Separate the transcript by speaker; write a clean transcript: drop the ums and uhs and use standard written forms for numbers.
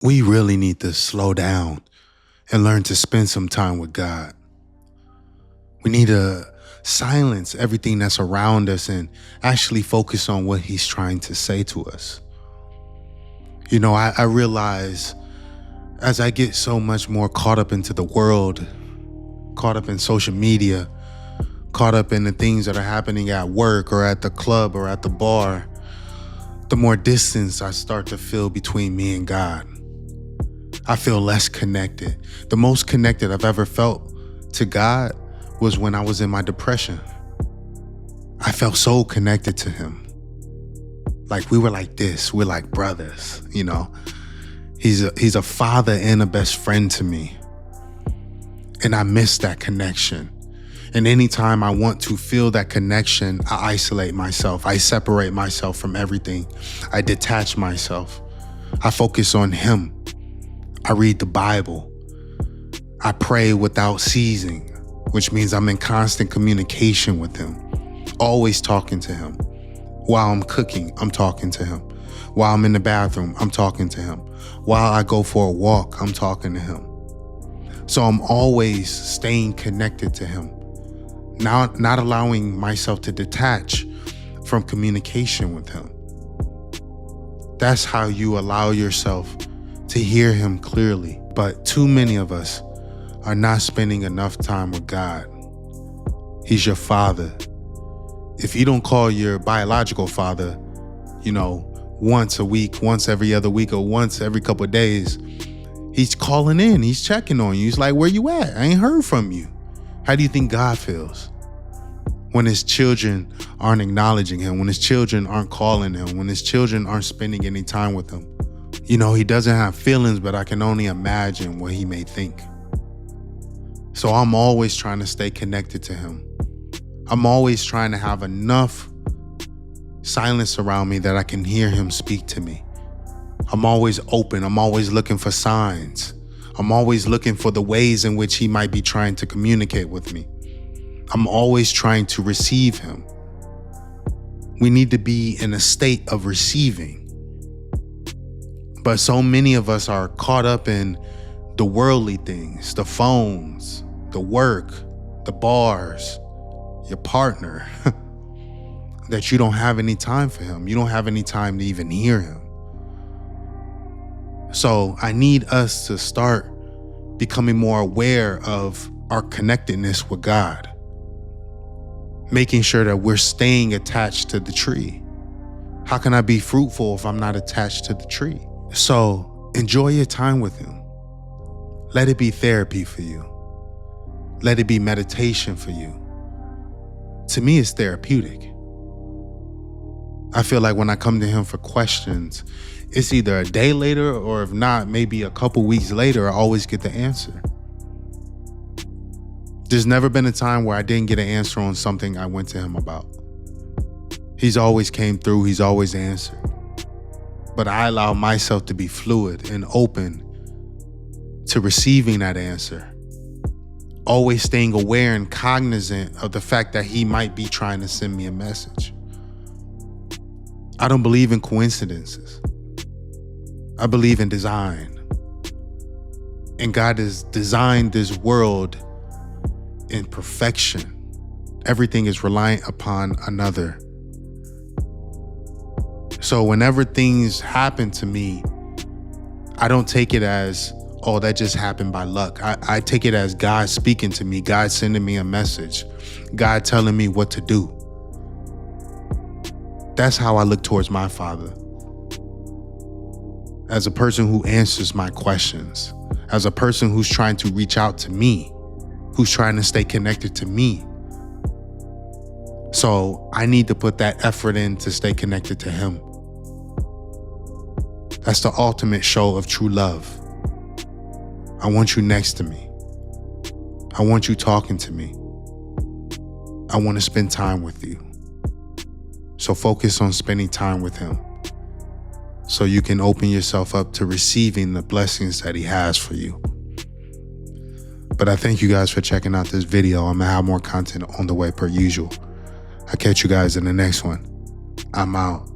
Speaker 1: We really need to slow down and learn to spend some time with God. We need to silence everything that's around us and actually focus on what He's trying to say to us. I realize as I get so much more caught up into the world, caught up in social media, caught up in the things that are happening at work or at the club or at the bar, the more distance I start to feel between me and God. I feel less connected. The most connected I've ever felt to God was when I was in my depression. I felt so connected to Him. Like we were like this, we're like brothers, He's a father and a best friend to me. And I miss that connection. And anytime I want to feel that connection, I isolate myself. I separate myself from everything. I detach myself. I focus on Him. I read the Bible. I pray without ceasing, which means I'm in constant communication with Him, always talking to Him. While I'm cooking, I'm talking to Him. While I'm in the bathroom, I'm talking to Him. While I go for a walk, I'm talking to Him. So I'm always staying connected to Him, not allowing myself to detach from communication with Him. That's how you allow yourself to hear Him clearly. But too many of us are not spending enough time with God. He's your Father. If you don't call your biological father, once a week, once every other week, or once every couple of days, He's calling in, He's checking on you. He's like, where you at? I ain't heard from you. How do you think God feels when His children aren't acknowledging Him, when His children aren't calling Him, when His children aren't spending any time with Him? He doesn't have feelings, but I can only imagine what He may think. So I'm always trying to stay connected to Him. I'm always trying to have enough silence around me that I can hear Him speak to me. I'm always open. I'm always looking for signs. I'm always looking for the ways in which He might be trying to communicate with me. I'm always trying to receive Him. We need to be in a state of receiving. But so many of us are caught up in the worldly things, the phones, the work, the bars, your partner, that you don't have any time for Him. You don't have any time to even hear Him. So I need us to start becoming more aware of our connectedness with God, making sure that we're staying attached to the tree. How can I be fruitful if I'm not attached to the tree? So enjoy your time with Him. Let it be therapy for you. Let it be meditation for you. To me, it's therapeutic. I feel like when I come to Him for questions, it's either a day later or if not, maybe a couple weeks later, I always get the answer. There's never been a time where I didn't get an answer on something I went to Him about. He's always came through. He's always answered. But I allow myself to be fluid and open to receiving that answer. Always staying aware and cognizant of the fact that He might be trying to send me a message. I don't believe in coincidences. I believe in design. And God has designed this world in perfection. Everything is reliant upon another. So whenever things happen to me, I don't take it as, oh, that just happened by luck. I take it as God speaking to me, God sending me a message, God telling me what to do. That's how I look towards my Father. As a person who answers my questions, as a person who's trying to reach out to me, who's trying to stay connected to me. So I need to put that effort in to stay connected to Him. That's the ultimate show of true love. I want you next to me. I want you talking to me. I want to spend time with you. So focus on spending time with Him so you can open yourself up to receiving the blessings that He has for you. But I thank you guys for checking out this video. I'm gonna have more content on the way per usual. I'll catch you guys in the next one. I'm out.